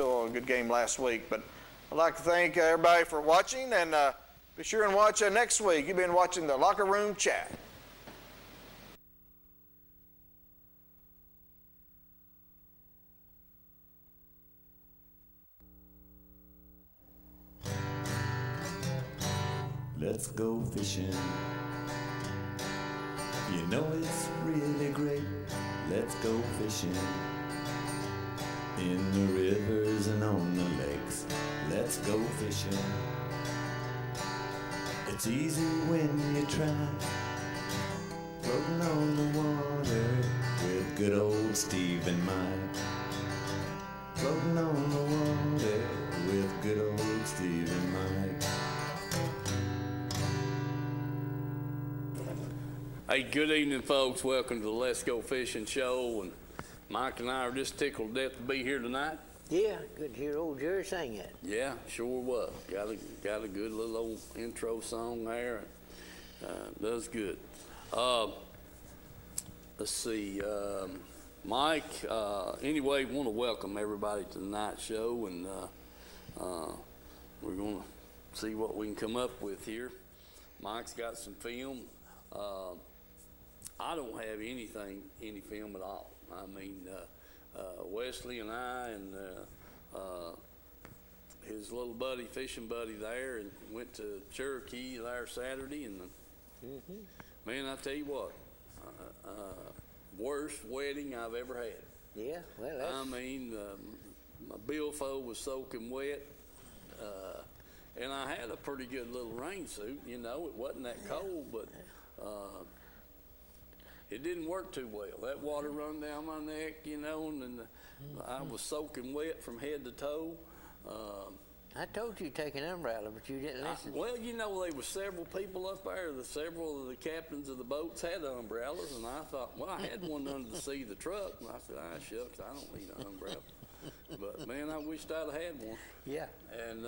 a good game last week. But I'd like to thank everybody for watching, and be sure and watch next week. You've been watching the Locker Room Chat. Let's go fishing. You know it's really great. Let's go fishing. In the rivers and on the lakes. Let's go fishing. It's easy when you try. Floating on the water with good old Steve and Mike. Floating on the water with good old Steve and Mike. Hey, good evening, folks. Welcome to the Let's Go Fishing Show. And Mike and I are just tickled to death to be here tonight. Yeah, good to hear old Jerry sing it. Yeah, sure was. Got a good little old intro song there. Does good. Let's see, Mike. Anyway, want to welcome everybody to tonight's show, and we're going to see what we can come up with here. Mike's got some film. I don't have any film at all. I mean, Wesley and I and his little buddy, fishing buddy there, and went to Cherokee there Saturday, and man, I tell you what, worst wedding I've ever had. Yeah, well, that's... I mean, my billfold was soaking wet, and I had a pretty good little rain suit. You know, it wasn't that cold, but it didn't work too well. That water run down my neck, you know, and then I was soaking wet from head to toe. I told you to take an umbrella, but you didn't listen. Well, you know, there were several people up there. Several of the captains of the boats had umbrellas, and I thought, well, I had one under the seat of the truck, and I said, shucks, I don't need an umbrella. But, man, I wished I'd have had one. Yeah. And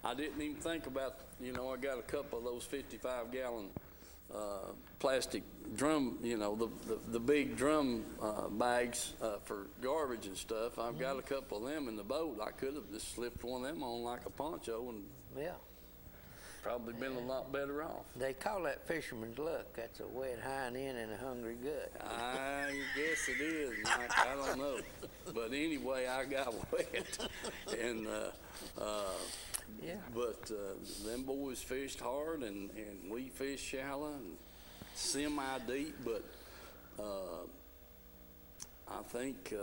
I didn't even think about, you know, I got a couple of those 55-gallon plastic drum, you know, the big drum bags for garbage and stuff. I've got a couple of them in the boat. I could have just slipped one of them on like a poncho and probably been a lot better off. They call that fisherman's luck. That's a wet hind end and a hungry gut. I guess it is, Mike. I don't know. But anyway, I got wet. And but them boys fished hard, and we fished shallow and semi-deep, but I think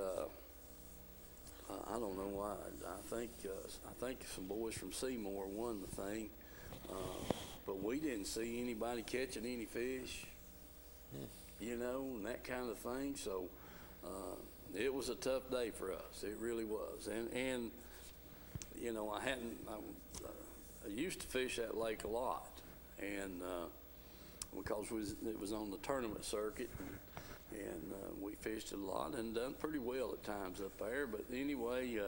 I don't know why. I think some boys from Seymour won the thing, but we didn't see anybody catching any fish, you know, and that kind of thing. So it was a tough day for us. It really was, and you know, I used to fish that lake a lot, and because it was on the tournament circuit, and we fished it a lot and done pretty well at times up there. But anyway,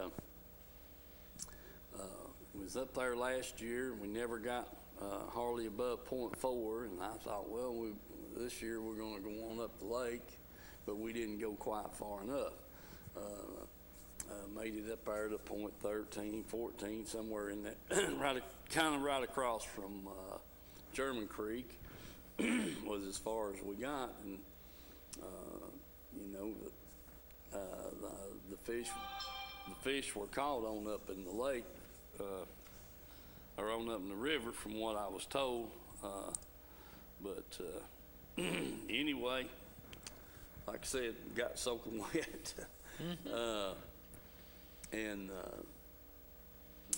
was up there last year. We never got hardly above 0.4, and I thought, well, this year we're going to go on up the lake, but we didn't go quite far enough. Made it up there to 0.13, 14, somewhere in that, kind of right across from German Creek was as far as we got, and you know, the fish were caught on up in the lake, or on up in the river, from what I was told. But anyway, like I said, got soaking wet.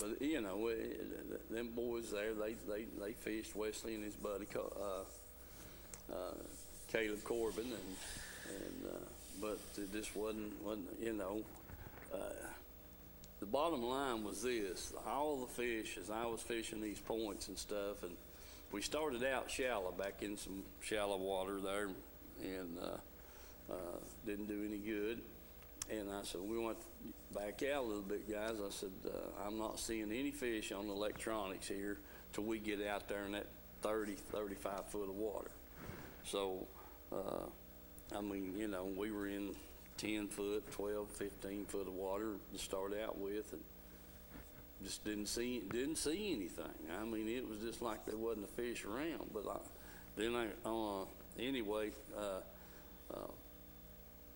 But you know, them boys there, they fished, Wesley and his buddy Caleb Corbin, but it just wasn't, you know. The bottom line was this: all the fish, as I was fishing these points and stuff, and we started out shallow, back in some shallow water there, and didn't do any good. And I said, we went back out a little bit, guys. I said, I'm not seeing any fish on the electronics here till we get out there in that 30, 35 foot of water. So, I mean, you know, we were in 10 foot, 12, 15 foot of water to start out with. And just didn't see anything. I mean, it was just like there wasn't a fish around. But anyway,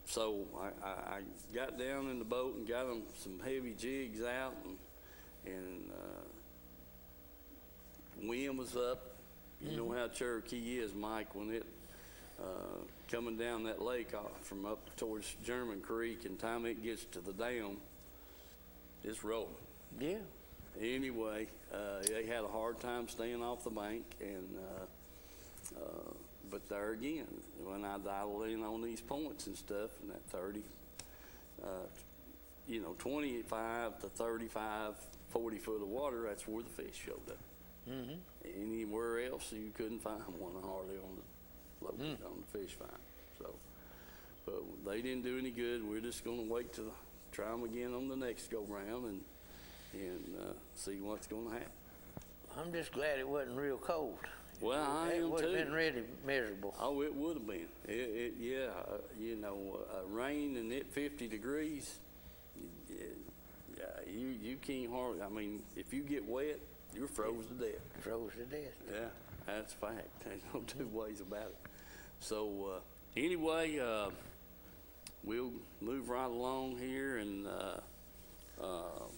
so I got down in the boat and got them some heavy jigs out, and wind was up. You know how Cherokee is, Mike, when it coming down that lake from up towards German Creek, and time it gets to the dam, it's rolling. Yeah. Anyway, they had a hard time staying off the bank, and but there again, when I dialed in on these points and stuff, and that 30, 25 to 35, 40 foot of water, that's where the fish showed up. Anywhere else, you couldn't find one hardly on the fish find. So, but they didn't do any good. We're just going to wait to try them again on the next go round and see what's going to happen. I'm just glad it wasn't real cold. Well, I am too. It would have been really miserable. Oh, it would have been. Rain and it 50 degrees. You can't hardly. I mean, if you get wet, you're froze to death. Froze to death. Yeah, that's fact. There's no two ways about it. So anyway, we'll move right along here, and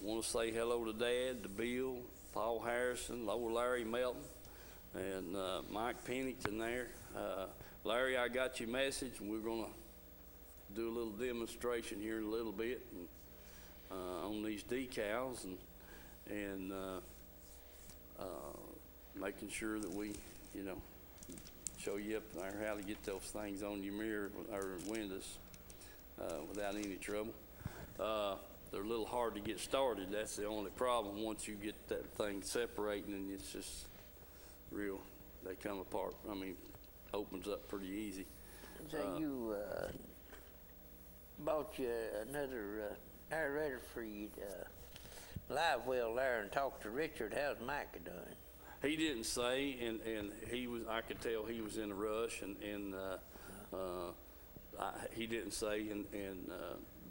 want to say hello to Dad, to Bill, Paul Harrison, Lower Larry Melton, and Mike Pennington there. Larry, I got your message, and we're going to do a little demonstration here in a little bit on these decals, and making sure that we, show you up there how to get those things on your mirror or windows without any trouble. They're a little hard to get started. That's the only problem. Once you get that thing separating, and it's just real, they come apart. I mean, opens up pretty easy. So you bought you another aerator for you live well there, and talked to Richard. How's Micah doing? He didn't say, and he was. I could tell he was in a rush, and he didn't say,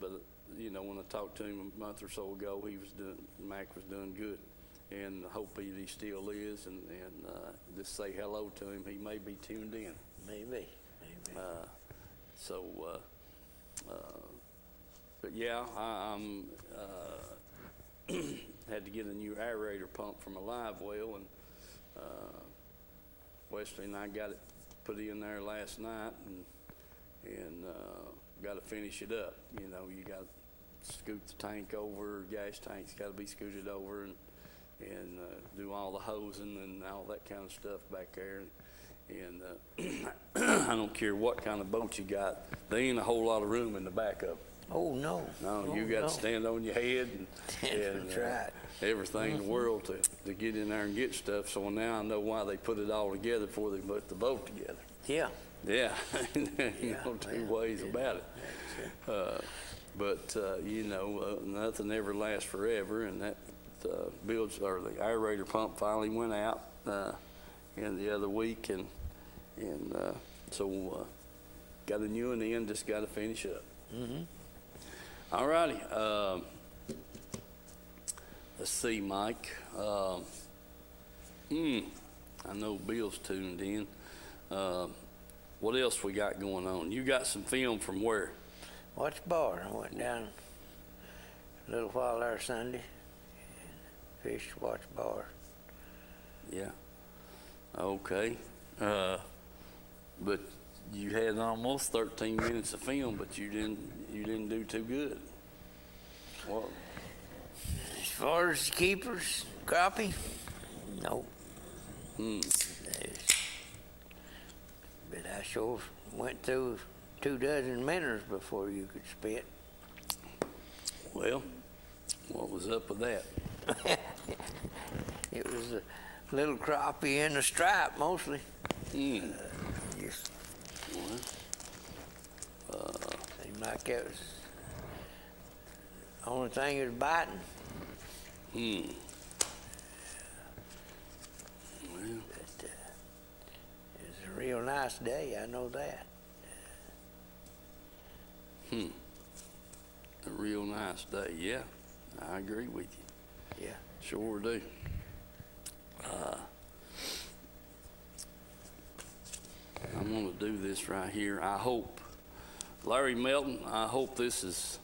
but when I talked to him a month or so ago, Mac was doing good, and I hope he still is, and just say hello to him. He may be tuned in. Maybe. But yeah, I'm had to get a new aerator pump from a live well, and Wesley and I got it put in there last night, and got to finish it up. You got to scoot the tank over, gas tank's got to be scooted over, and do all the hosing and all that kind of stuff back there. And I don't care what kind of boat you got, there ain't a whole lot of room in the back of it. Oh, no. No, you got to stand on your head and That's right. Everything in the world to get in there and get stuff. So now I know why they put it all together before they put the boat together. Yeah. Yeah, no two ways about it. But nothing ever lasts forever, and that the aerator pump finally went out in the other week, and so got a new one in, just got to finish up. All righty. Let's see, Mike. I know Bill's tuned in. What else we got going on? You got some film from where? Watch Bar. I went down a little while there Sunday. Fished Watch Bar. Yeah. Okay. But you had almost 13 minutes of film, but you didn't do too good. What? As far as the keepers, crappie, nope. But I sure went through 24 minnows before you could spit. Well, what was up with that? It was a little crappie and a stripe mostly. Just seemed like that was the only thing that was biting. Well, But it was a real nice day, I know that. A real nice day, yeah. I agree with you. Yeah. Sure do. I'm going to do this right here. I hope, Larry Melton, I hope this is,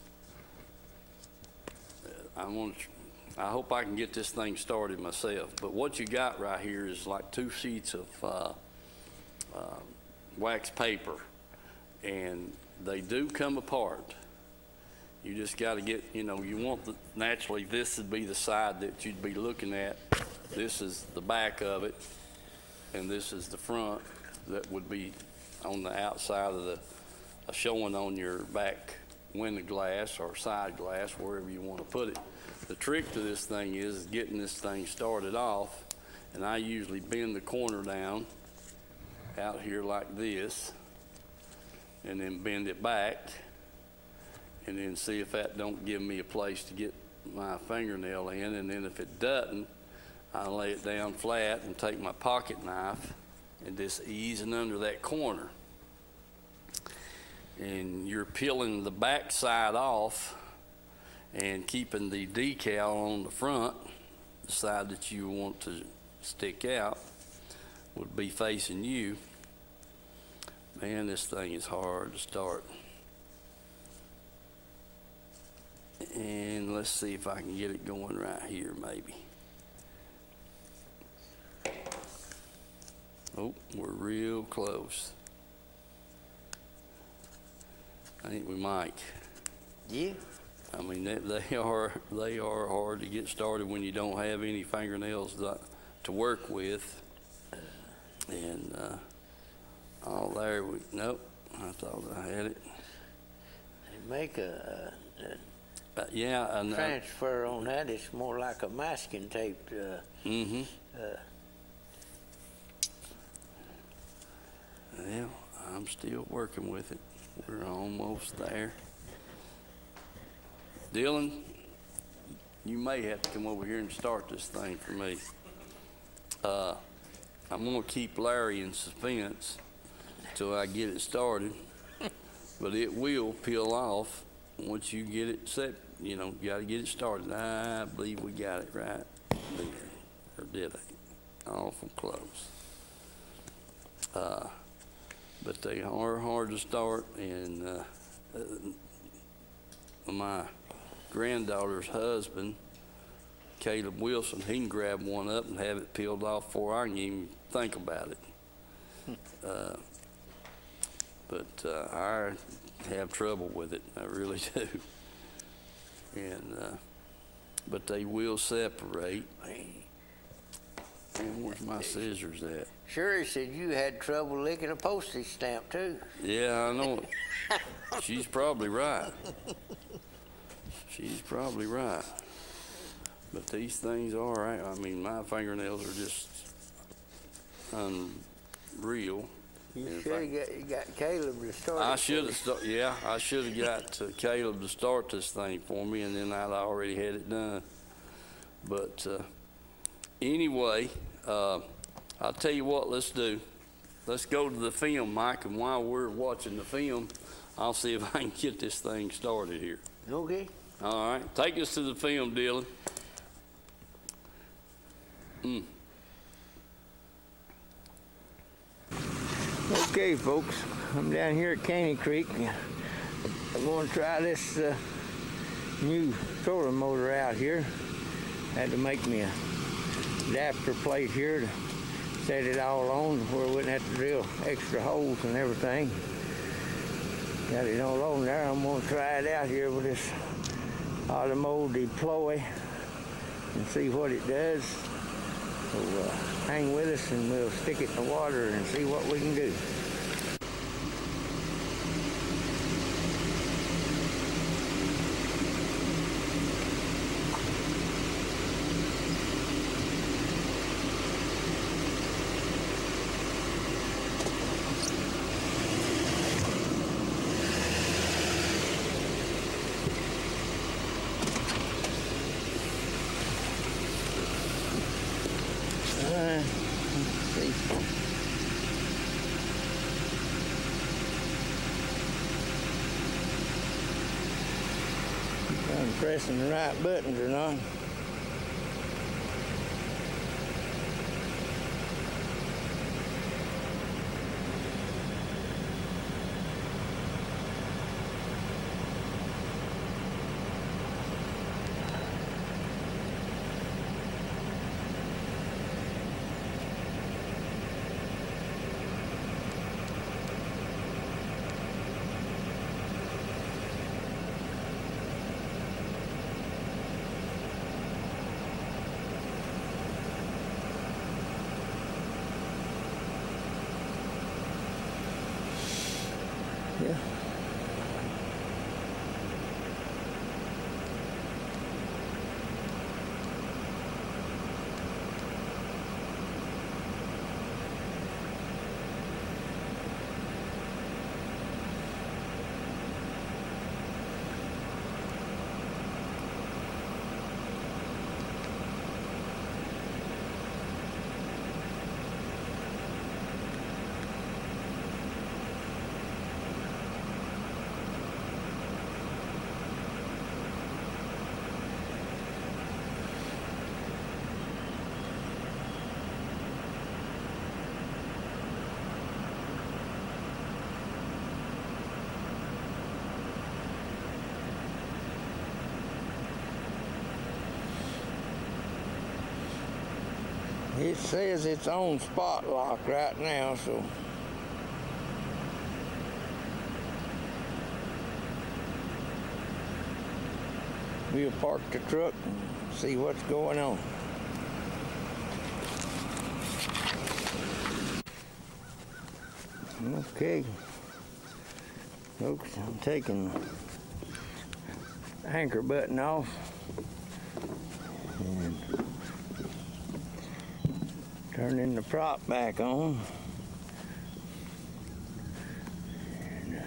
I hope I can get this thing started myself. But what you got right here is like 2 sheets of wax paper, and they do come apart. You just got to get, you know, you want the, naturally this would be the side that you'd be looking at. This is the back of it, and this is the front that would be on the outside of the, showing on your back window glass or side glass, wherever you want to put it. The trick to this thing is getting this thing started off, and I usually bend the corner down out here like this, and then bend it back, and then see if that don't give me a place to get my fingernail in, and then if it doesn't, I lay it down flat and take my pocket knife and just easing under that corner. And you're peeling the back side off and keeping the decal on the front, the side that you want to stick out would be facing you. Man, this thing is hard to start. And let's see if I can get it going right here, maybe. Oh, we're real close. I think we might. Yeah. I mean, they are hard to get started when you don't have any fingernails to work with. And oh, there we, nope, I thought I had it. They make a yeah, and transfer on that. It's more like a masking tape. Well, I'm still working with it. We're almost there. Dylan, you may have to come over here and start this thing for me. I'm going to keep Larry in suspense until I get it started, but it will peel off once you get it set. You know, you got to get it started. I believe we got it right there, or did I? Awful close. But they are hard to start, and my granddaughter's husband, Caleb Wilson, he can grab one up and have it peeled off before I can even think about it. But I have trouble with it, I really do. And but they will separate. And where's my scissors at? Sure, he said you had trouble licking a postage stamp too. Yeah, I know it. She's probably right. She's probably right. But these things are right. I mean, my fingernails are just unreal. You should have got Caleb to start. I should have I should have got Caleb to start this thing for me, and then I'd already had it done. But anyway, I'll tell you what, let's do. Let's go to the film, Mike, and while we're watching the film, I'll see if I can get this thing started here. Okay. All right, take us to the film, Dylan. Okay, folks, I'm down here at Caney Creek. I'm going to try this new solar motor out here. Had to make me a adapter plate here to set it all on where we wouldn't have to drill extra holes and everything. Got it all on there. I'm going to try it out here with this Automo Deploy and see what it does. So hang with us and we'll stick it in the water and see what we can do. I'm pressing the right buttons or not. It says it's on spot lock right now, so we'll park the truck and see what's going on. Okay, folks, I'm taking the anchor button off and turning the prop back on. And,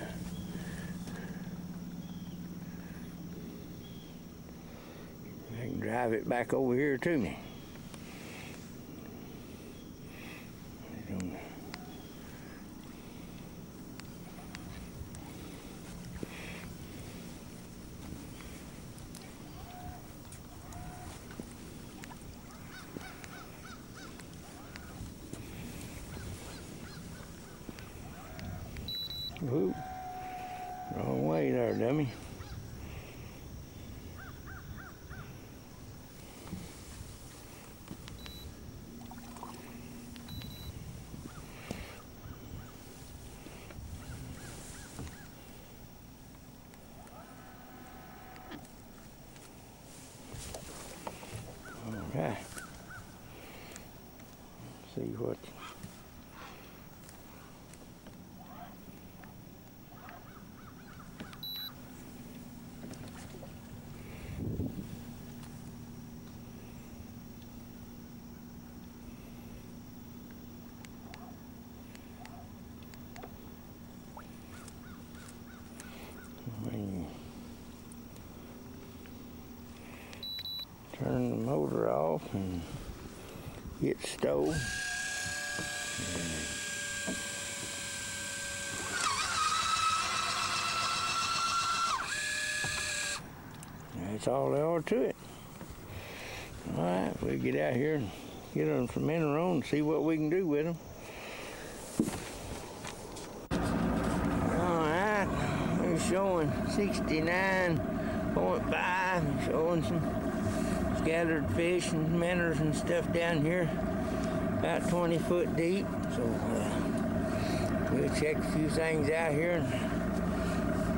I can drive it back over here to me. Ooh, wrong way there, dummy. All right. See what. Turn the motor off and get stowed. That's all there are to it. All right, we'll get out here and get them some mineral and see what we can do with them. All right, we're showing 69.5, showing some scattered fish and minnows and stuff down here, about 20 foot deep. So we'll check a few things out here and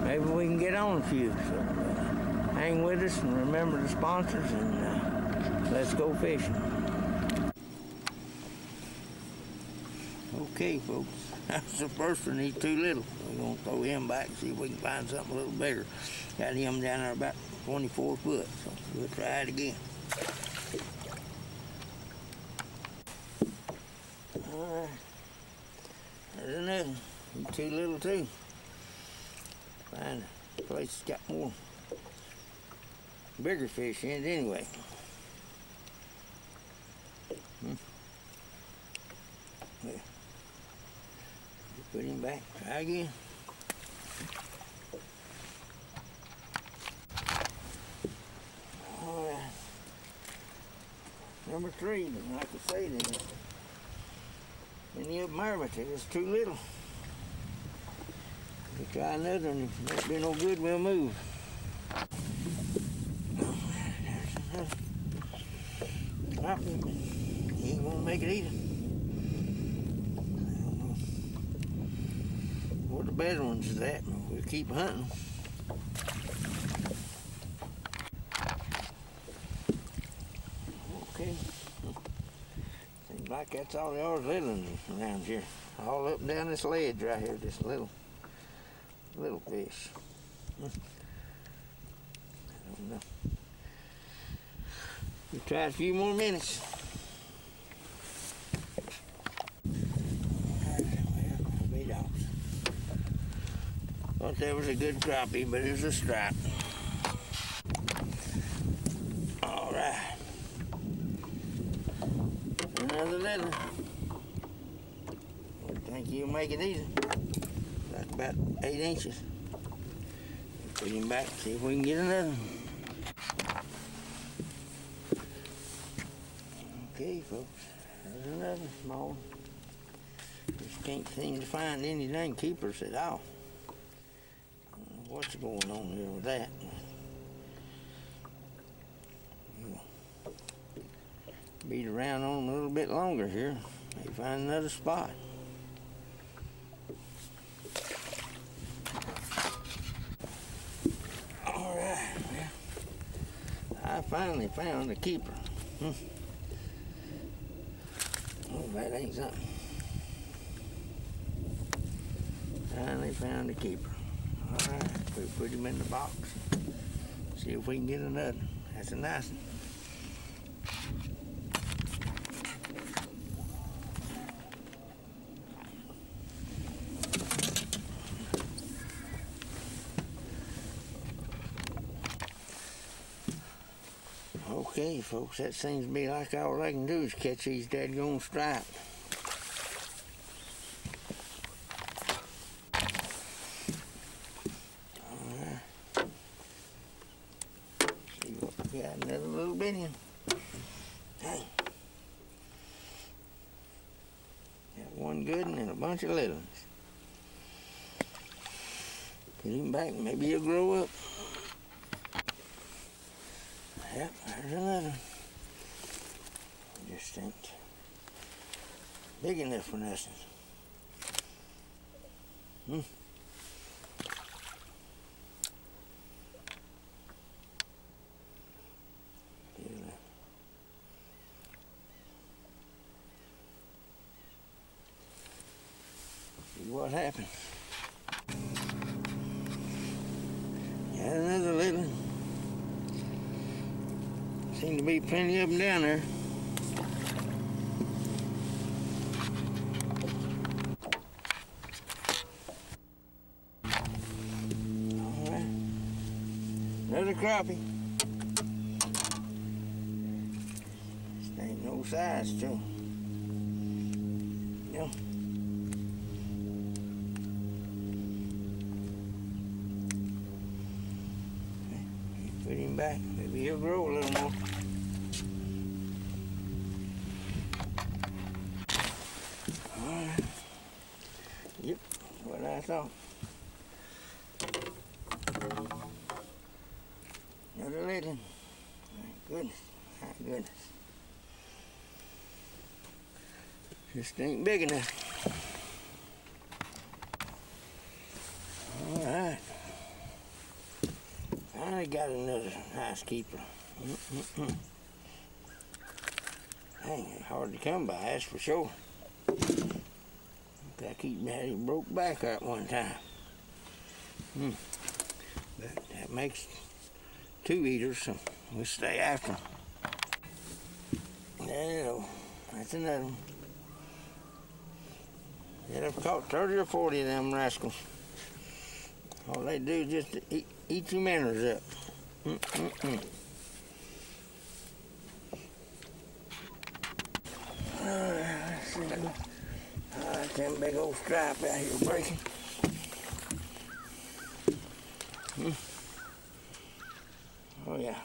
maybe we can get on a few. So hang with us and remember the sponsors, and let's go fishing. Okay, folks, that's the first one. He's too little. We're gonna throw him back and see if we can find something a little bigger. Got him down there about 24 foot, so we'll try it again. All right, there's another one. He's too little too. Find a place that's got more bigger fish in it anyway. Well, put him back. Try again. All right. Number 3, like I say, any of them are, but they was too little. We'll try another one. If it don't be no good, we'll move. He ain't gonna make it either. I don't know what the better ones is at, but we'll keep hunting. Okay. Seems like that's all there are little ones around here. All up and down this ledge right here, this little fish. I don't know. We'll try a few more minutes. Thought that was a good crappie, but it was a stripe. All right. Another little one. I think you'll make it either. That's about 8 inches. Put him back, see if we can get another one. Okay, folks, there's another small one. Just can't seem to find any dang keepers at all. What's going on here with that? beat around on 'em a little bit longer here. Maybe find another spot. All right, well, I finally found a keeper. Oh, that ain't something. Finally found a keeper. All right, we'll put him in the box. See if we can get another. That's a nice one. Okay, folks, that seems to be like all I can do is catch these dadgone stripes. Alright. See what we got, another little bitty one. Hey. Got one good one and a bunch of little ones. Put him back, maybe he'll grow up. Yep, there's another. Just ain't big enough for nothing. See what happened. Got another little one. Seem to be plenty of them down there. All right. Another crappie. This ain't no size, too. Yeah. Put him back. Maybe he'll grow a little more. Alright. Yep, that's what I thought. Another little one. My goodness. My goodness. Just ain't big enough. Alright. I got another nice keeper. Dang, it's hard to come by, that's for sure. I keep that, he broke back at one time. But that makes 2 eaters, so we'll stay after them. There you go. That's another one. Yeah, I've caught 30 or 40 of them rascals. All they do is just eat your manners up. Let's see. Them big old stripe out here breaking. Oh yeah.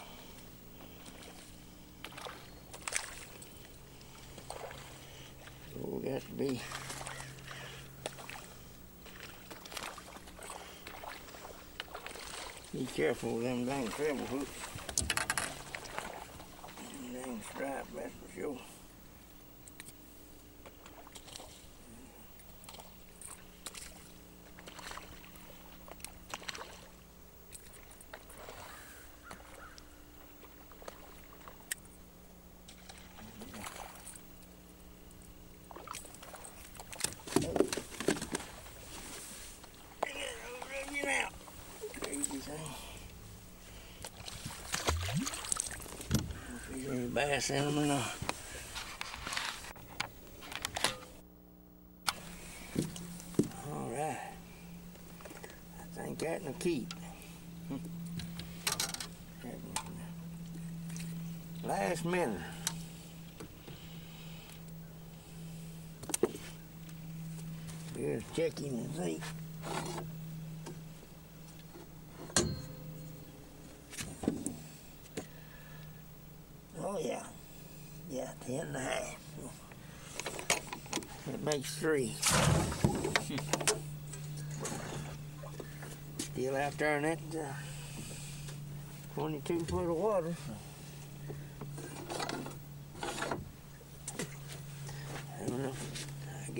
So we got to be careful with them dang treble hooks. Them dang stripe, that's for sure. Bass in them or not. All right. I think that'll keep. Last minute. Here's checking and see. Oh yeah, 10.5. That makes 3. Still out there in that 22 foot of water.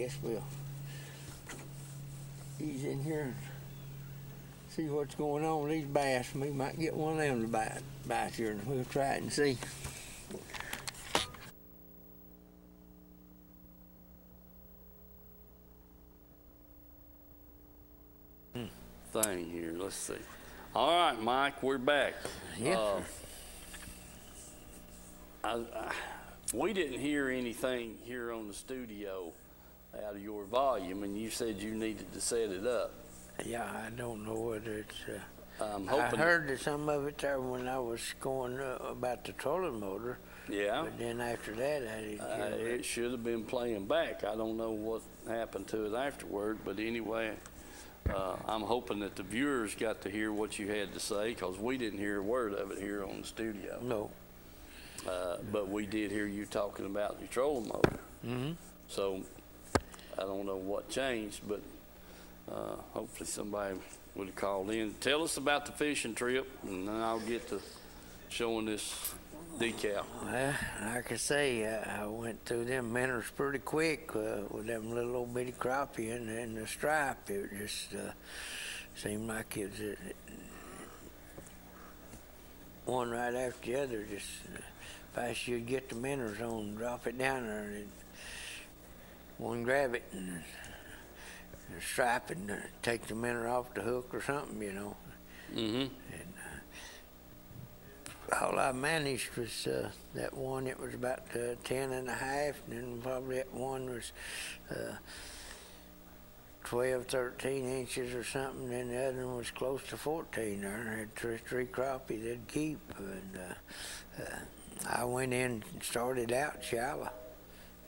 guess we'll ease in here and see what's going on with these bass. We might get one of them to bite here, and we'll try it and see. Thing here. Let's see. All right, Mike, we're back. Yeah. We didn't hear anything here on the studio out of your volume, and you said you needed to set it up. Yeah, I don't know whether it's. I'm I hoping. heard that some of it there when I was going about the trolling motor. Yeah. But then after that, I didn't hear it. It should have been playing back. I don't know what happened to it afterward, but anyway, I'm hoping that the viewers got to hear what you had to say, because we didn't hear a word of it here on the studio. No. But we did hear you talking about your trolling motor. Mm-hmm. So I don't know what changed, but hopefully somebody would have called in. Tell us about the fishing trip, and then I'll get to showing this decal. Well, like I say, I went through them minnows pretty quick with them little old bitty crappie and the stripe. It just seemed like it was one right after the other. Just fast you'd get the minnows on, drop it down there, and one grab it and stripe it and take the minnow off the hook or something, you know. Mm-hmm. And all I managed was that one. It was about 10 and a half, and then probably that one was 12, 13 inches or something. And the other one was close to 14 there. I had three crappie that'd keep. And I went in and started out shallow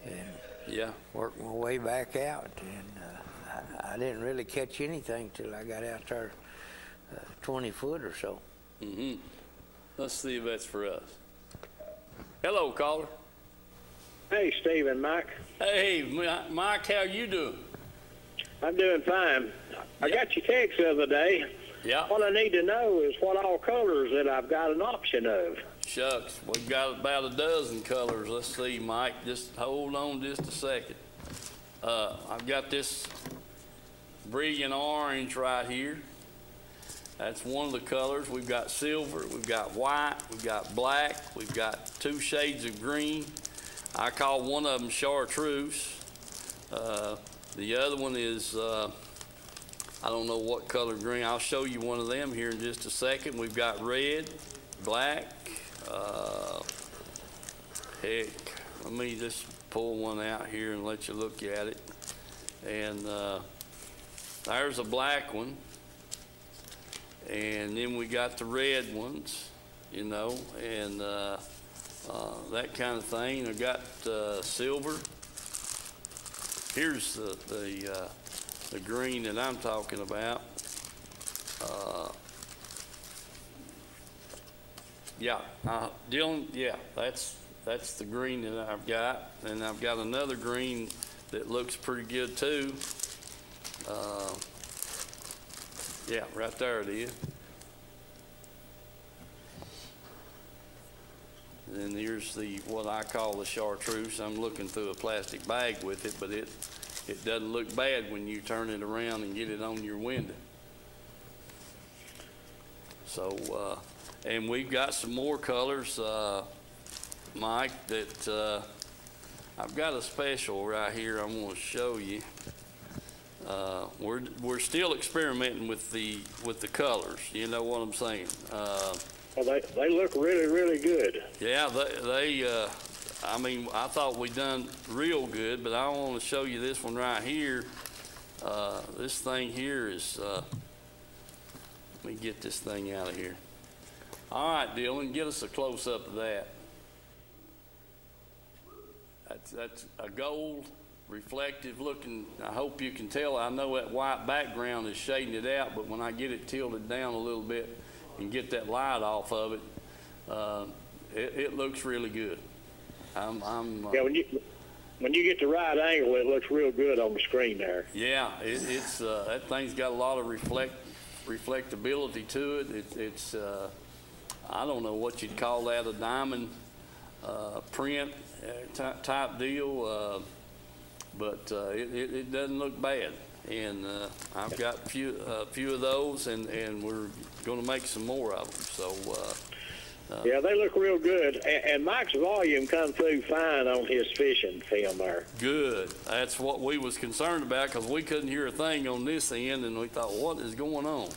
and worked my way back out. And I didn't really catch anything till I got out there 20 foot or so. Mm-hmm. Let's see if that's for us. Hello, caller. Hey, Steve and Mike. Hey, Mike, how you doing? I'm doing fine. I got your text the other day. Yeah. What I need to know is what all colors that I've got an option of. Shucks, we've got about a dozen colors. Let's see, Mike. Just hold on just a second. I've got this brilliant orange right here. That's one of the colors. We've got silver, we've got white, we've got black, we've got 2 shades of green. I call one of them chartreuse. The other one is, I don't know what color green. I'll show you one of them here in just a second. We've got red, black, heck, let me just pull one out here and let you look at it. And there's a black one. And then we got the red ones, you know, and that kind of thing. I got silver. Here's the green that I'm talking about. Dylan, yeah, that's the green that I've got, and I've got another green that looks pretty good too. Yeah, right there it is. And then here's what I call the chartreuse. I'm looking through a plastic bag with it, but it doesn't look bad when you turn it around and get it on your window. So, and we've got some more colors, Mike, that I've got a special right here I want to show you. We're still experimenting with the colors. You know what I'm saying? Well, they look really, really good. Yeah, I mean, I thought we done real good, but I want to show you this one right here. This thing here is. Let me get this thing out of here. All right, Dylan, get us a close up of that. That's a gold. Reflective looking. I hope you can tell. I know that white background is shading it out, but when I get it tilted down a little bit and get that light off of it, it looks really good. Yeah, when you get the right angle, it looks real good on the screen there. Yeah, it's that thing's got a lot of reflectability to it. It's I don't know what you'd call that, a diamond print type deal. but it doesn't look bad. And I've got a few of those, and we're going to make some more of them. So. Yeah, they look real good, and Mike's volume come through fine on his fishing film there. Good. That's what we was concerned about, because we couldn't hear a thing on this end, and we thought, what is going on?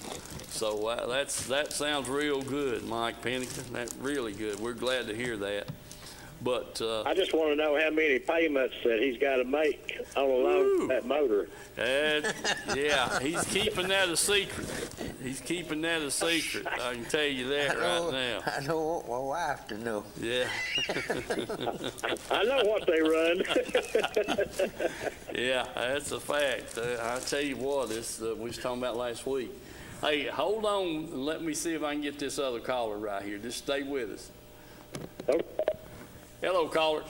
So that sounds real good, Mike Pennington. That's really good. We're glad to hear that. But I just want to know how many payments that he's got to make on a load that motor. Yeah, he's keeping that a secret. He's keeping that a secret. I can tell you that right now. I don't want my wife to know. Yeah. I know what they run. Yeah, that's a fact. I tell you what, this we was talking about last week. Hey, hold on and let me see if I can get this other caller right here. Just stay with us. Okay. Hello, caller.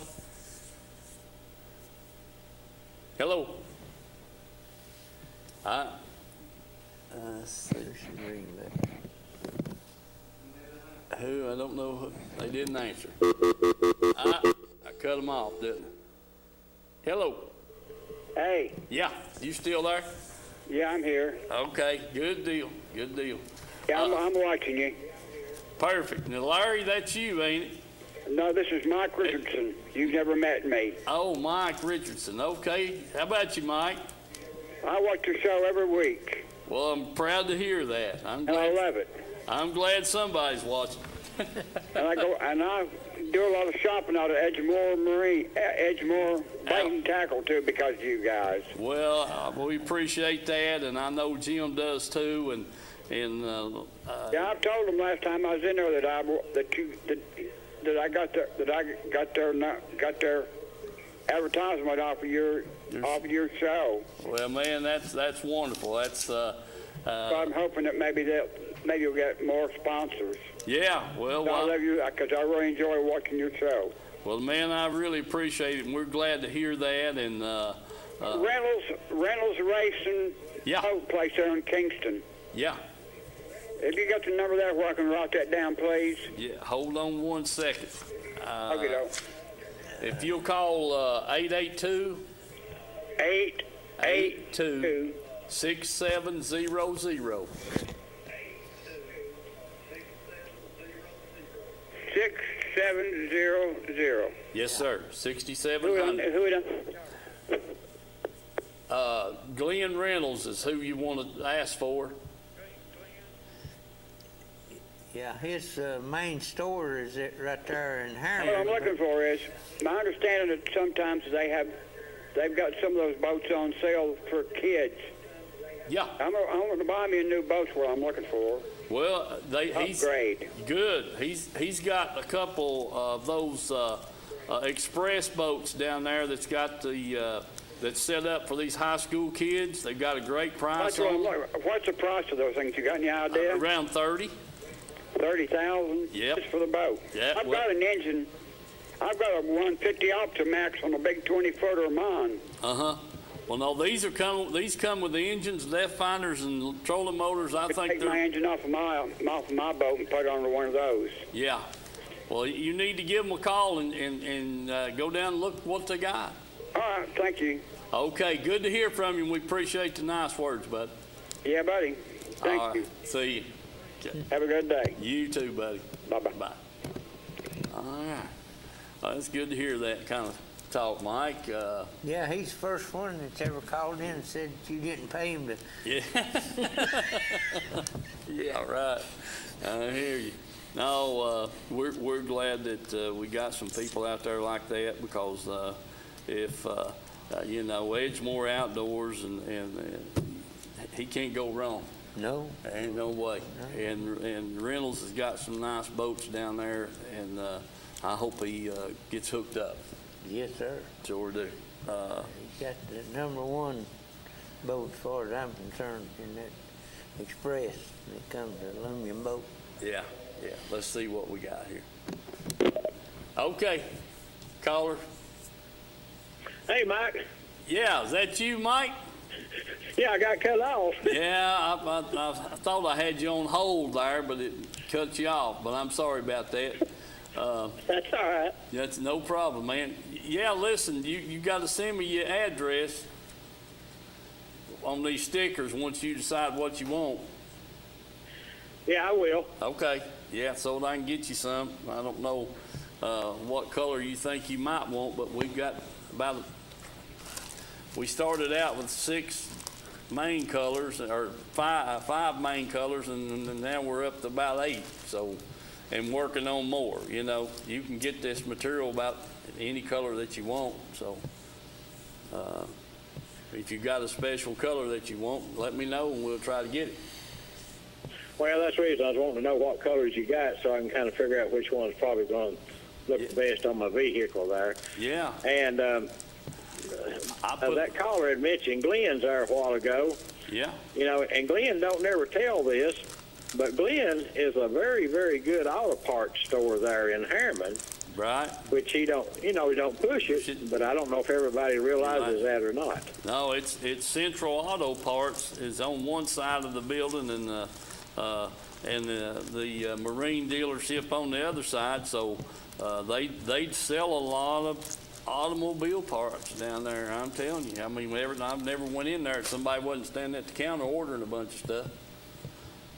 Hello. Who? I don't know. Who. They didn't answer. I cut them off, didn't I? Hello. Hey. Yeah. You still there? Yeah, I'm here. Okay. Good deal. Good deal. Yeah, I'm watching you. Perfect. Now, Larry, that's you, ain't it? No, this is Mike Richardson. You've never met me. Oh, Mike Richardson. Okay. How about you, Mike? I watch your show every week. Well, I'm proud to hear that. And I love it. I'm glad somebody's watching. And I do a lot of shopping out of Edgemore Bait and Tackle too, because of you guys. Well, we appreciate that, and I know Jim does too. And yeah, I told him last time I was in there that I got their advertisement off of your show. Well, man, that's wonderful. That's so I'm hoping that maybe you'll get more sponsors. Yeah, well, I love you because I really enjoy watching your show. Well, man, I really appreciate it, and we're glad to hear that. And Reynolds Racing boat place there in Kingston. Yeah. Have you got the number there where I can write that down, please? Yeah, hold on 1 second. Okay, if you'll call 882 6700. 6700. Yes, sir. 6700. Glenn Reynolds is who you want to ask for. Yeah, his main store is right there in Harriman. What I'm looking for is, my understanding that sometimes they've got some of those boats on sale for kids. Yeah. I want to buy me a new boat. What I'm looking for. Well, he's upgrade. Good. He's got a couple of those express boats down there that's got that's set up for these high school kids. They've got a great price on them. What's the price of those things? You got any idea? Around 30. 30,000. Yep. Just for the boat. Yeah. I've got an engine. I've got a 150 Optimax on a big 20-footer of mine. Well, no, these come with the engines, depth finders, and trolling motors. I think take my engine off of my boat and put it onto one of those. Yeah. Well, you need to give them a call and go down and look what they got. All right. Thank you. Okay. Good to hear from you. And we appreciate the nice words, bud. Yeah, buddy. Thank you. See you. Have a good day. You too, buddy. Bye-bye. Bye. All right. Well, it's good to hear that kind of talk, Mike. Yeah, he's the first one that's ever called in and said that you didn't pay him to. Yeah. Yeah, right. I hear you. No, we're glad that we got some people out there like that, because if Edgemore Outdoors and he can't go wrong. No. There ain't no way. No. And Reynolds has got some nice boats down there, and I hope he gets hooked up. Yes, sir. Sure do. He's got the #1 boat as far as I'm concerned in that express when it comes to aluminum boat. Yeah. Let's see what we got here. Okay. Caller. Hey, Mike. Yeah, is that you, Mike? Yeah, I got cut off. Yeah, I thought I had you on hold there, but it cut you off. But I'm sorry about that. That's all right. That's no problem, man. Yeah, listen, you got to send me your address on these stickers once you decide what you want. Yeah, I will. Okay. Yeah, so that I can get you some. I don't know what color you think you might want, but we've got we started out with 6 main colors, or five main colors, and now we're up to about 8. So, and working on more. You know, you can get this material about any color that you want. So, if you got a special color that you want, let me know and we'll try to get it. Well, that's the reason I was wanting to know what colors you got, so I can kind of figure out which one's probably going to look the best on my vehicle there. Yeah. And that caller had mentioned Glenn's there a while ago. Yeah. You know, and Glenn don't never tell this, but Glenn is a very, very good auto parts store there in Harriman. Right. Which he don't push it, but I don't know if everybody realizes that or not. No, it's Central Auto Parts is on one side of the building, and the marine dealership on the other side. So they sell a lot of automobile parts down there. I'm telling you. I mean, I've never went in there if somebody wasn't standing at the counter ordering a bunch of stuff.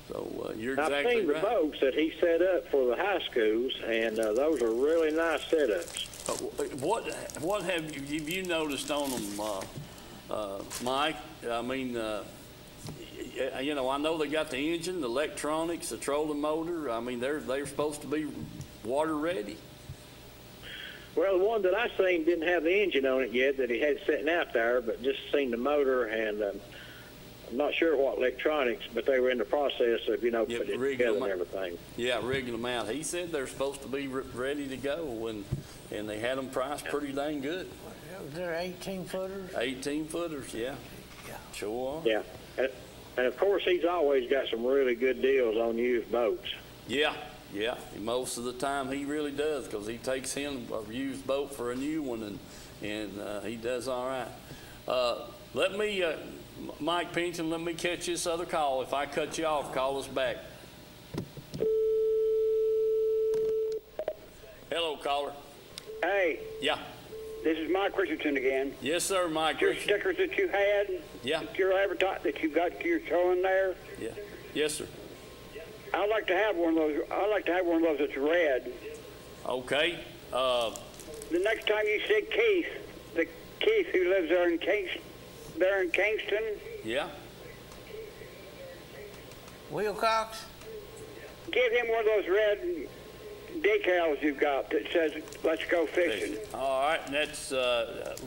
So you're exactly right. I've seen the boats that he set up for the high schools, and those are really nice setups. What have you noticed on them, Mike? I mean, you know, I know they got the engine, the electronics, the trolling motor. I mean, they're supposed to be water ready. Well, the one that I seen didn't have the engine on it yet that he had sitting out there, but just seen the motor, and I'm not sure what electronics, but they were in the process of, putting it together and everything. Yeah, rigging them out. He said they're supposed to be ready to go, and they had them priced pretty dang good. They're 18-footers? 18-footers, yeah. Sure are. Yeah. And of course, he's always got some really good deals on used boats. Yeah. Most of the time he really does, because he takes him a used boat for a new one, and he does all right. Let me, Mike Pinchon, let me catch this other call. If I cut you off, call us back. Hello, caller. Hey. Yeah. This is Mike Richardson again. Yes, sir, Mike. Your stickers that you had. Yeah. That you're that you got your showing there. Yeah. Yes, sir. I'd like to have one of those. I'd like to have one of those that's red. Okay. The next time you see Keith who lives there in Kingston. Yeah. Will Cox? Give him one of those red decals you've got that says "Let's go fishing." All right, and that's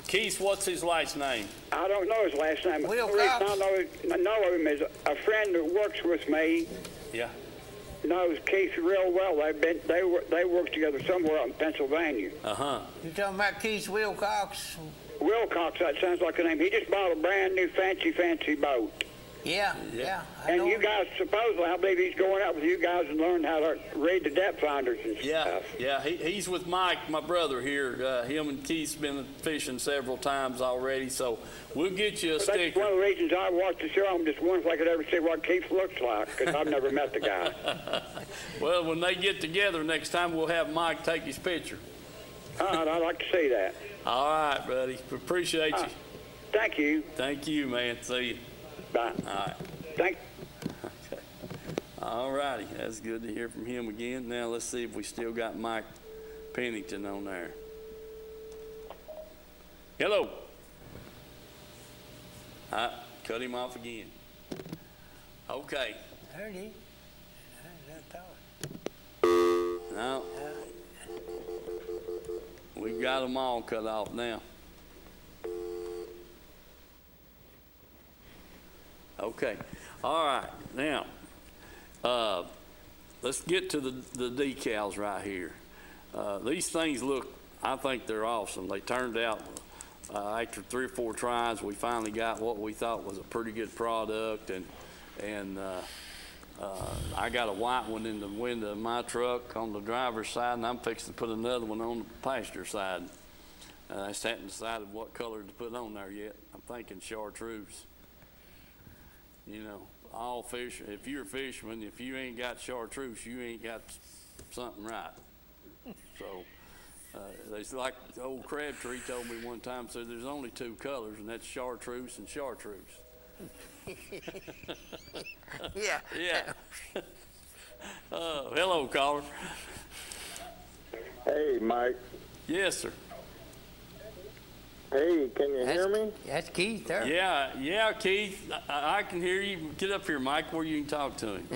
Keith. What's his last name? I don't know his last name. Will The reason Cox? I know him is a friend that works with me. Yeah. Knows Keith real well. They work together somewhere out in Pennsylvania. You talking about Keith Wilcox? Wilcox, that sounds like a name. He just bought a brand new fancy boat. Yeah. I And know you him. guys, supposedly, I believe he's going out with you guys and learn how to read the depth finders and stuff. Yeah. He's with Mike, my brother here. Him and Keith's been fishing several times already, so we'll get you a That's one sticker. of the reasons I watched the show. I'm just wondering if I could ever see what Keith looks like, because I've never met the guy. Well, when they get together next time, we'll have Mike take his picture. I'd like to see that. All right, buddy. Appreciate you. Thank you. Thank you, man. See you. Bye. All right. Thank Okay. All righty. That's good to hear from him again. Now let's see if we still got Mike Pennington on there. Hello. Cut him off again. Okay. Heard he. I thought. Now we got them all cut off now. Okay. All right. Now, let's get to the decals right here. These things look, I think they're awesome. They turned out, after 3 or 4 tries, we finally got what we thought was a pretty good product. And I got a white one in the window of my truck on the driver's side, and I'm fixing to put another one on the passenger side. I just haven't decided what color to put on there yet. I'm thinking chartreuse. You know, all fish, if you're a fisherman, if you ain't got chartreuse, you ain't got something right. So it's like the old Crabtree told me one time, so there's only two colors, and that's chartreuse and chartreuse. Yeah. Yeah. Hello, caller. Hey, Mike. Yes, sir. Hey, can you hear me? That's Keith there. Yeah, Keith. I can hear you. Get up here, Mike, where you can talk to him.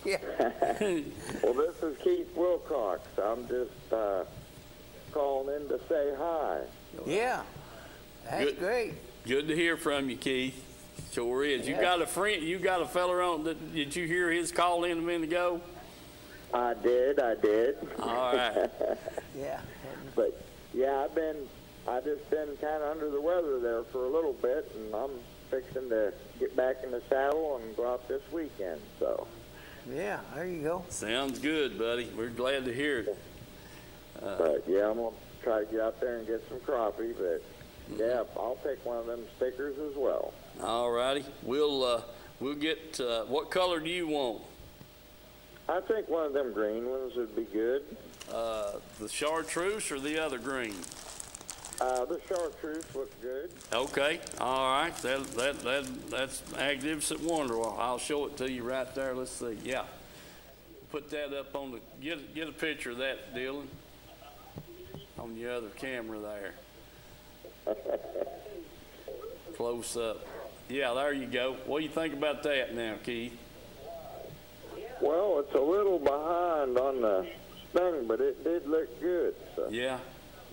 Yeah. Well, this is Keith Wilcox. I'm just calling in to say hi. Yeah. That's Good. great. Good to hear from you, Keith. Sure is. You got a friend. You got a fella on. Did you hear his call in a minute ago? I did. All right. Yeah. But yeah, I just been kind of under the weather there for a little bit, and I'm fixing to get back in the saddle and go out this weekend. So. Yeah, there you go. Sounds good, buddy. We're glad to hear it. But yeah, I'm gonna try to get out there and get some crappie. But yeah, I'll take one of them stickers as well. All righty. We'll get. What color do you want? I think one of them green ones would be good. The chartreuse or the other green? The chartreuse looks good. Okay. All right. That's magnificent wonder. Well, I'll show it to you right there. Let's see. Yeah. Put that up on the. Get a picture of that, Dylan. On the other camera there. Close up. Yeah, there you go. What do you think about that now, Keith? Well, it's a little behind on the thing, but it did look good. So. Yeah.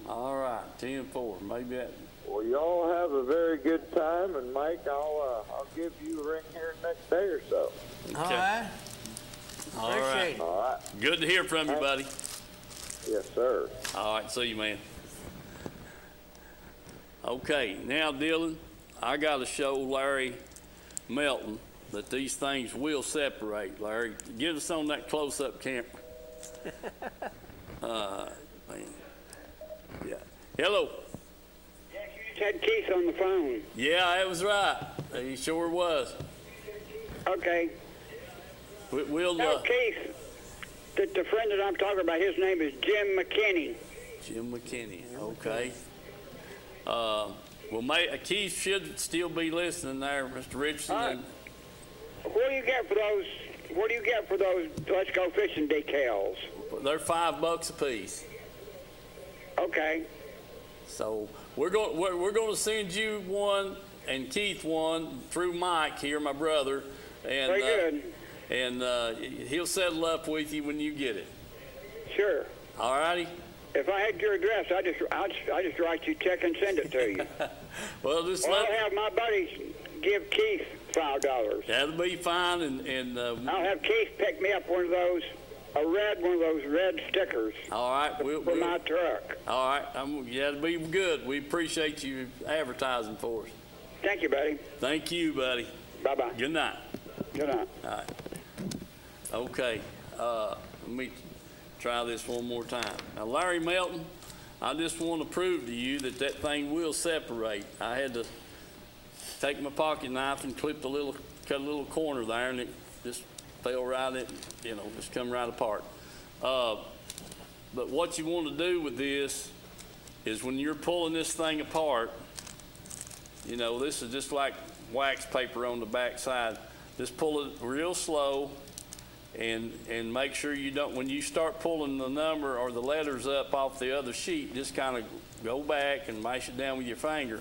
All right. 10-4. Maybe that. Well, y'all have a very good time, and Mike, I'll give you a ring here next day or so. All right. All Appreciate right. it. All right. Good to hear from you, buddy. Yes, sir. All right. See you, man. Okay. Now, Dylan, I got to show Larry Melton that these things will separate. Larry, get us on that close-up camera. Man. Yeah. Hello. Yes, you just had Keith on the phone. Yeah, that was right. He sure was. Okay. We'll. Now, Keith, the friend that I'm talking about, his name is Jim McKinney. Jim McKinney. Okay. Well, Keith should still be listening there, Mr. Richardson. All right. What do you get for those? What do you get for those Let's Go Fishing decals? They're $5 a piece. Okay. So we're going to send you one and Keith one through Mike here, my brother, and Very good. And he'll settle up with you when you get it. Sure. All righty. If I had your address, I just write you a check and send it to you. Well, just I'll have my buddies give Keith $5. That'll be fine, and I'll have Keith pick me up one of those red stickers. all right, for my truck. All right, that'll be good. We appreciate you advertising for us. Thank you, buddy. Thank you, buddy. Bye-bye. Good night. Good night. All right. Okay. Let me try this one more time. Now, Larry Melton, I just want to prove to you that thing will separate. I had to take my pocket knife and cut a little corner there, and it just fell right in, just come right apart. But what you want to do with this is when you're pulling this thing apart, this is just like wax paper on the back side. Just pull it real slow and make sure you don't, when you start pulling the number or the letters up off the other sheet, just kind of go back and mash it down with your finger.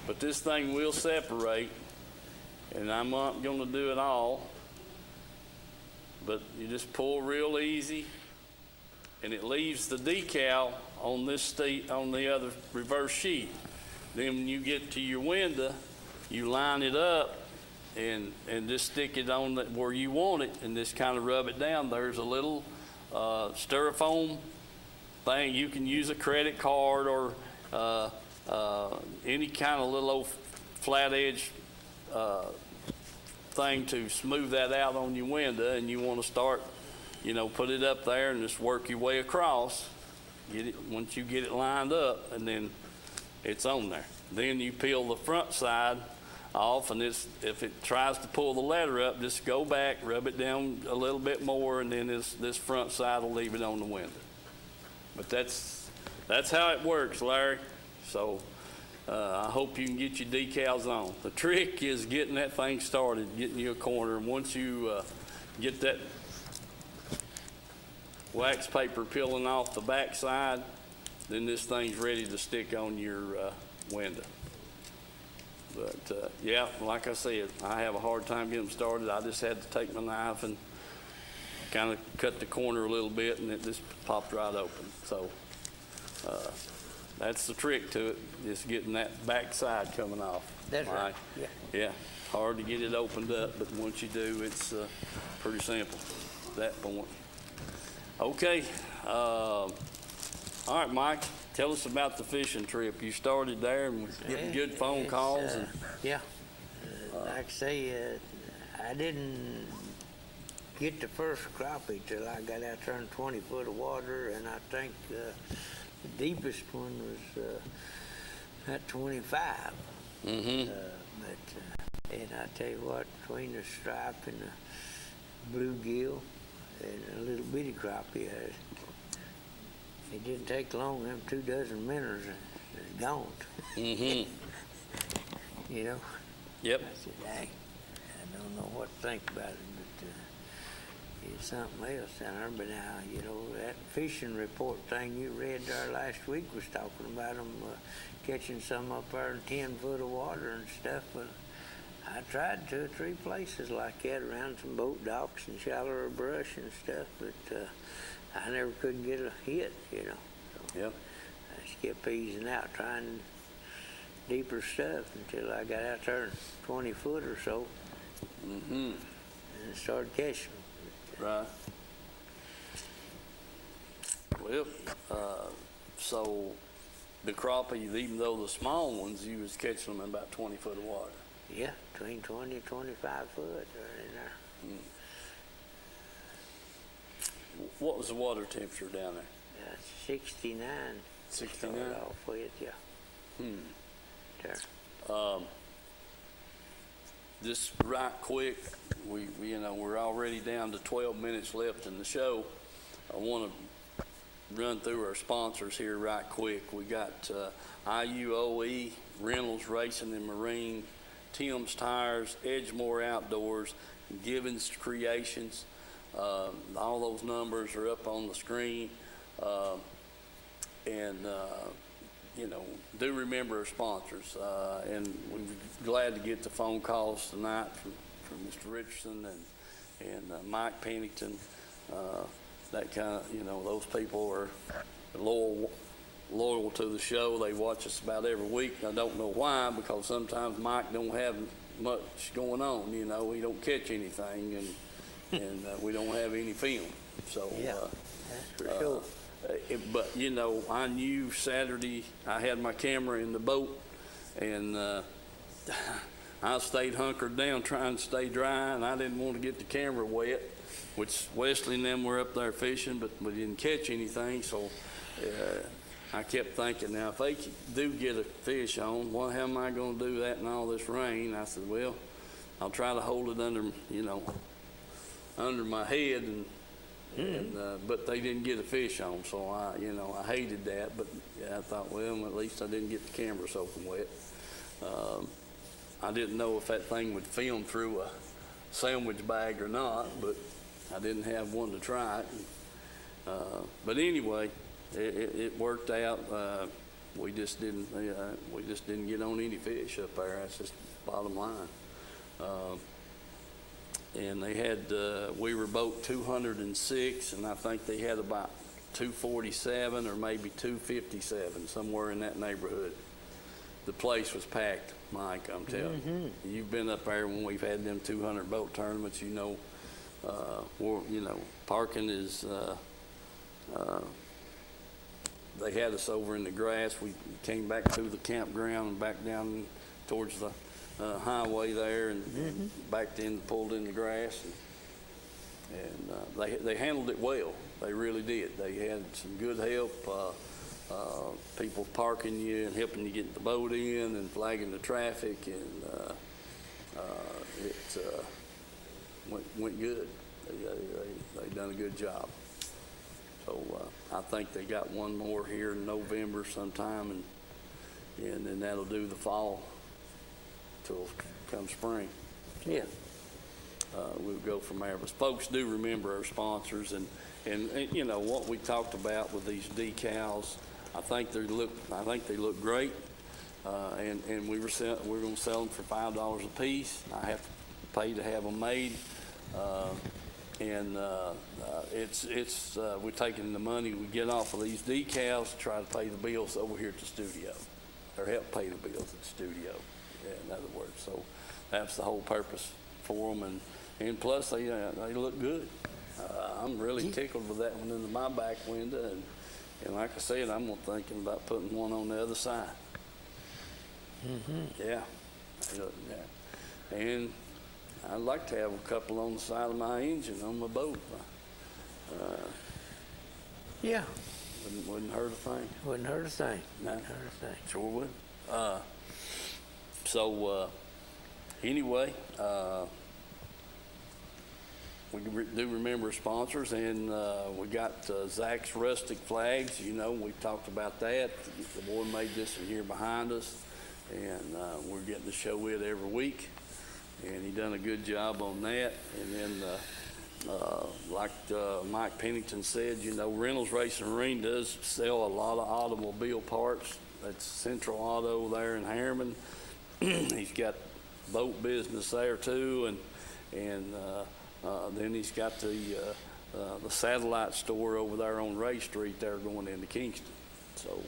But this thing will separate, and I'm not going to do it all. But you just pull real easy, and it leaves the decal on on the other reverse sheet. Then when you get to your window, you line it up and just stick it on where you want it, and just kind of rub it down. There's a little styrofoam thing. You can use a credit card or any kind of little old flat edge thing to smooth that out on your window, and you want to start, put it up there and just work your way across. Once you get it lined up, and then it's on there. Then you peel the front side off, and if it tries to pull the letter up, just go back, rub it down a little bit more, and then this front side will leave it on the window. But that's how it works, Larry. So I hope you can get your decals on. The trick is getting that thing started, getting you a corner, and once you get that wax paper peeling off the back side, then this thing's ready to stick on your window. But yeah, like I said, I have a hard time getting them started. I just had to take my knife and kind of cut the corner a little bit, and it just popped right open. So that's the trick to it, just getting that back side coming off. That's right. Yeah, hard to get it opened up, but once you do, it's pretty simple at that point. Okay, all right, Mike, tell us about the fishing trip. You started there and was getting good phone calls. And, like I say, I didn't get the first crappie till I got out there in 20 foot of water, and I think the deepest one was at 25. mm-hmm. And I tell you what, between the stripe and the bluegill and a little bitty crappie, it didn't take long. Them 2 dozen minnows are gone. Mm-hmm. You know? Yep. I said, hey, I don't know what to think about it, but it's something else down there. But now, you know, that fishing report thing you read there last week was talking about them catching some up there in 10 foot of water and stuff. But I tried 2 or 3 places like that around some boat docks and shallower brush and stuff, but I never could get a hit, you know. So Yep. I just kept easing out, trying deeper stuff until I got out there 20 foot or so. Mm-hmm. And started catching them. Right. Well, so the crappie, even though the small ones, you was catching them in about 20 foot of water. Yeah, between 20 and 25 foot or in there. What was the water temperature down there? 69. 69? Started off with, yeah. There. Just right quick, we you know, we're already down to 12 minutes left in the show. I want to run through our sponsors here right quick. We got IUOE, Reynolds Racing and Marine, Tim's Tires, Edgemore Outdoors, Givens Creations. All those numbers are up on the screen. You know, do remember our sponsors. And we're glad to get the phone calls tonight from Mr. Richardson and Mike Pennington. That kind of, you know, those people are loyal to the show. They watch us about every week. I don't know why, because sometimes Mike don't have much going on. You know, he don't catch anything, and we don't have any film. So Yeah, that's for sure. But you know, I knew Saturday I had my camera in the boat, and I stayed hunkered down trying to stay dry, and I didn't want to get the camera wet. Which Wesley and them were up there fishing, but we didn't catch anything. So I kept thinking, now if they do get a fish on, well, how am I going to do that in all this rain? I said, well, I'll try to hold it under, you know, under my head, and but they didn't get a fish on, so I hated that. But yeah, I thought, well, at least I didn't get the camera soaking wet. I didn't know if that thing would film through a sandwich bag or not, but I didn't have one to try it. But anyway, it worked out. We just didn't get on any fish up there. That's just the bottom line. And they had, we were boat 206, and I think they had about 247 or maybe 257, somewhere in that neighborhood. The place was packed, Mike, I'm telling you. You've been up there when we've had them 200 boat tournaments, you know, parking is, they had us over in the grass. We came back through the campground and back down towards the highway there, and backed in, pulled in the grass, and they handled it well. They really did. They had some good help, people parking you and helping you get the boat in and flagging the traffic, and it went good. They done a good job. So I think they got one more here in November sometime, and then that'll do the fall till come spring. Yeah. We'll go from there. But folks do remember our sponsors, and you know what we talked about with these decals. I think they look great, and we're going to sell them for $5 a piece. I have to pay to have them made, and we're taking the money we get off of these decals to try to pay the bills over here at the studio, or help pay the bills at the studio. Yeah, in other words, so that's the whole purpose for them, and plus they look good. I'm really tickled with that one in my back window, and like I said, I'm thinking about putting one on the other side. Yeah, and I'd like to have a couple on the side of my engine on my boat. Yeah. Wouldn't hurt a thing. Wouldn't hurt a thing. No. Wouldn't hurt a thing. Sure would. So anyway, we do remember sponsors, and we got Zach's Rustic Flags. You know, we talked about that. The boy made this one here behind us, and we're getting to show it every week, and he done a good job on that. And then like Mike Pennington said, you know, Reynolds Racing Marine does sell a lot of automobile parts. That's Central Auto there in Harriman. He's got boat business there too, and then he's got the satellite store over there on Ray Street there going into Kingston. So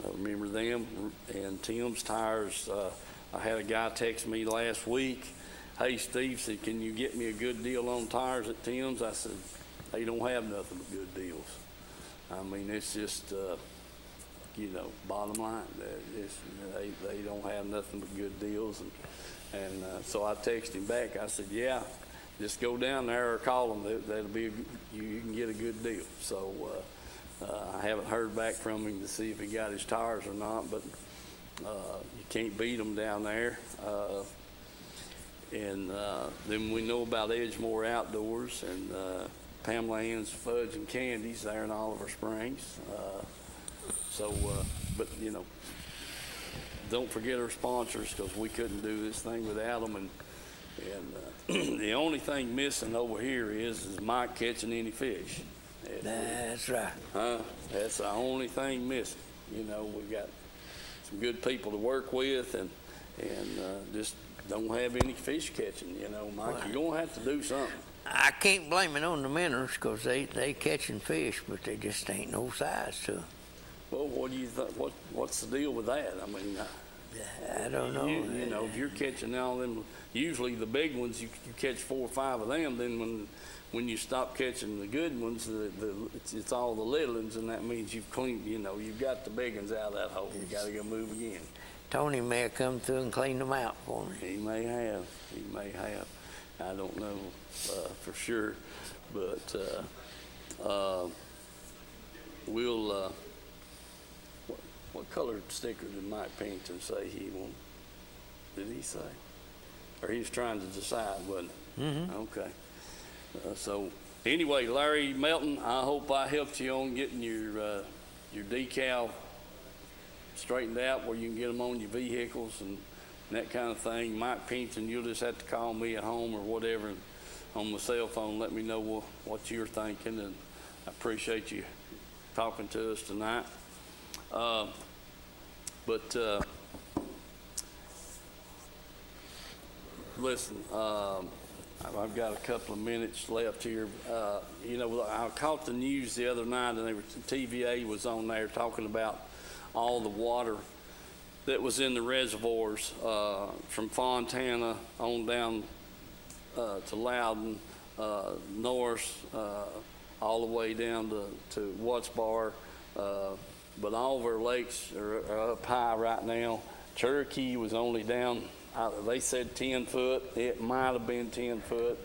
I remember them. And Tim's Tires, I had a guy text me last week, "Hey Steve," said, "can you get me a good deal on tires at Tim's?" I said, "They don't have nothing but good deals." I mean, it's just you know, bottom line, they don't have nothing but good deals, and so I texted him back. I said, "Yeah, just go down there or call them. That'll be you can get a good deal." So I haven't heard back from him to see if he got his tires or not, but you can't beat them down there. And then we know about Edgemore Outdoors and Pamela Ann's Fudge and Candies there in Oliver Springs. But you know, don't forget our sponsors, because we couldn't do this thing without them. And the only thing missing over here is Mike catching any fish. That's right. That's the only thing missing. You know, we've got some good people to work with, and just don't have any fish catching. You know, Mike, you're gonna have to do something. I can't blame it on the minnows, because they catching fish, but they just ain't no size to them. Well, what do you think? What's the deal with that? I mean, I don't know. You know, if you're catching all them, usually the big ones, you catch 4 or 5 of them. Then when you stop catching the good ones, it's all the little ones, and that means you've cleaned. You know, you've got the big ones out of that hole. You got to go move again. Tony may have come through and cleaned them out for me. He may have. He may have. I don't know for sure, but we'll. What colored sticker did Mike Pennington say he wanted? Did he say? Or he was trying to decide, wasn't he? Mm-hmm. Okay. So anyway, Larry Melton, I hope I helped you on getting your decal straightened out where you can get them on your vehicles and that kind of thing. Mike Pennington, you'll just have to call me at home or whatever on my cell phone. Let me know what you're thinking, and I appreciate you talking to us tonight. Listen, I've got a couple of minutes left here. You know, I caught the news the other night, and TVA was on there talking about all the water that was in the reservoirs from Fontana on down to Loudon, Norris, all the way down to Watts Bar. But all of our lakes are up high right now. Cherokee was only down, they said 10 foot. It might have been 10 foot,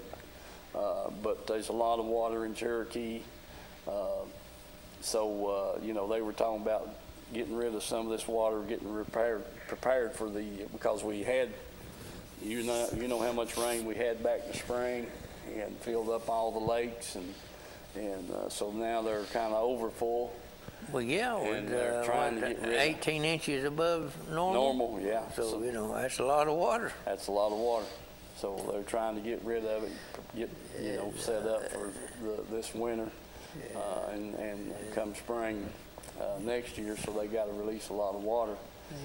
but there's a lot of water in Cherokee. You know, they were talking about getting rid of some of this water, getting prepared for because we had, you know how much rain we had back in the spring and filled up all the lakes, and And so now they're kind of overfull. Well, yeah, And with they're trying to get rid of 18 inches above normal. normal, yeah. So, you know, that's a lot of water. That's a lot of water. So they're trying to get rid of it, get, you know, set up for this winter. And come spring next year, so they got to release a lot of water.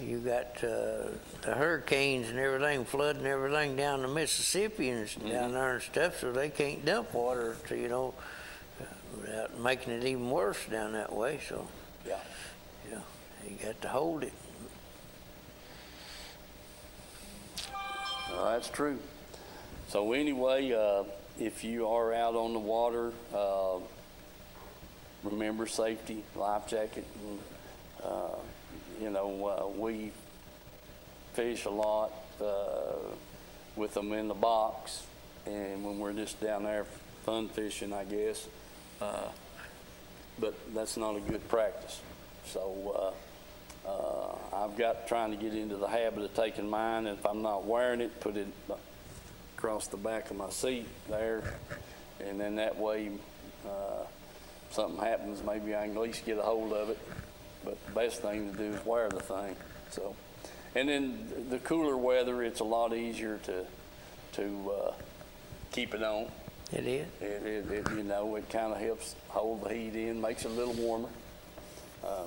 You got the hurricanes and everything, flooding everything down the Mississippi and down there and stuff, so they can't dump water to, you know, without making it even worse down that way. So, Yeah. you know, you got to hold it. That's true. So anyway, if you are out on the water, remember safety, life jacket. And, you know, we fish a lot with them in the box, and when we're just down there fun fishing, I guess. But that's not a good practice. So I've got trying to get into the habit of taking mine, and if I'm not wearing it, put it across the back of my seat there, and then that way something happens, maybe I can at least get a hold of it. But the best thing to do is wear the thing. So, and then the cooler weather, it's a lot easier to keep it on. It is. It you know, it kind of helps hold the heat in, makes it a little warmer,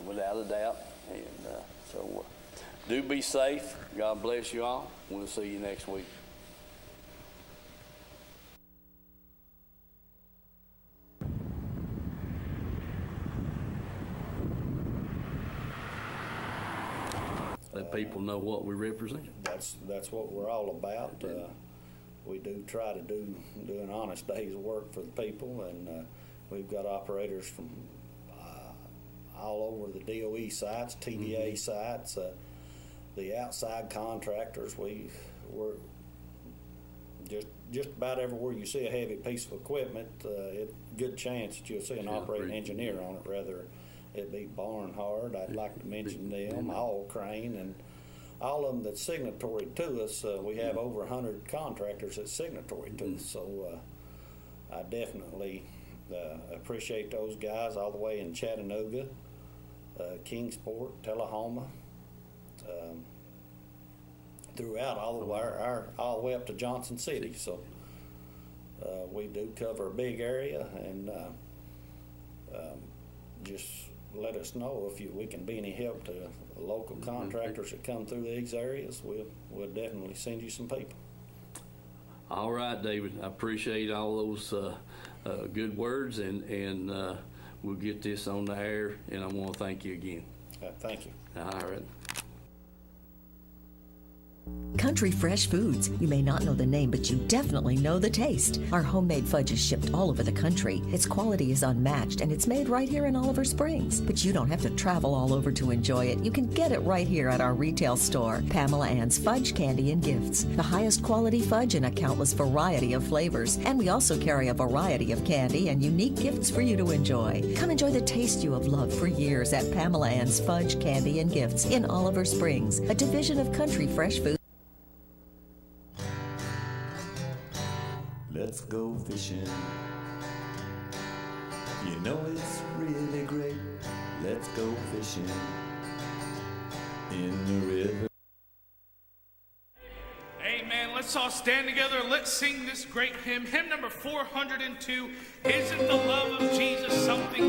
without a doubt. And so, do be safe. God bless you all. We'll see you next week. Let people know what we represent. That's what we're all about. We do try to do an honest day's work for the people, and we've got operators from all over the DOE sites, TDA sites, the outside contractors. We're just about everywhere you see a heavy piece of equipment, good chance that you'll see an operating engineer on it, rather it be Barnhard. I'd like to mention them, All Crane, and all of them that's signatory to us. We have over 100 contractors that's signatory to us, so I definitely appreciate those guys all the way in Chattanooga, Kingsport, Tullahoma, throughout all the way up to Johnson City. So we do cover a big area, and just let us know if we can be any help to local contractors that come through these areas. We'll definitely send you some people. All right, David. I appreciate all those good words, and we'll get this on the air, and I want to thank you again. Thank you. All right. Country Fresh Foods. You may not know the name, but you definitely know the taste. Our homemade fudge is shipped all over the country. Its quality is unmatched, and it's made right here in Oliver Springs. But you don't have to travel all over to enjoy it. You can get it right here at our retail store, Pamela Ann's Fudge, Candy, and Gifts. The highest quality fudge in a countless variety of flavors. And we also carry a variety of candy and unique gifts for you to enjoy. Come enjoy the taste you have loved for years at Pamela Ann's Fudge, Candy, and Gifts in Oliver Springs, a division of Country Fresh Foods. Let's go fishing. You know it's really great. Let's go fishing in the river. Amen. Let's all stand together. Let's sing this great hymn. Hymn number 402. Isn't the love of Jesus something